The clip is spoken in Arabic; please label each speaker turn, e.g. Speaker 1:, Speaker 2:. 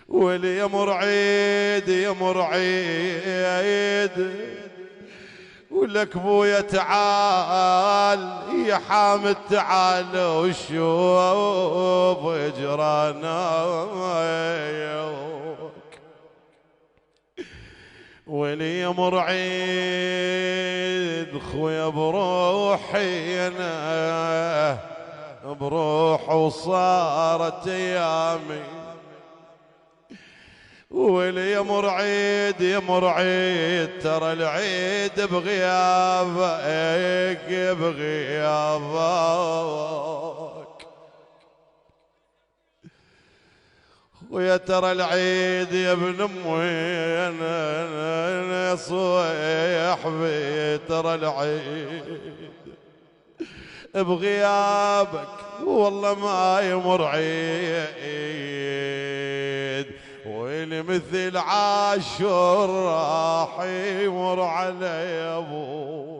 Speaker 1: ولي يمر عيد يمر عيد، ولك بويا تعال يا حامد تعال وشوف اجرانا. ولي يمر عيد خويا بروحي انا بروح وصارت ايامي. ولي يمر عيد يمر عيد ترى العيد بغيابك بغيابك. ويا ترى العيد يا ابن امي انا صيحبي ترى العيد بغيابك والله ما يمر عيد. ويلي مثل عاشور راح يمر علي ابوك.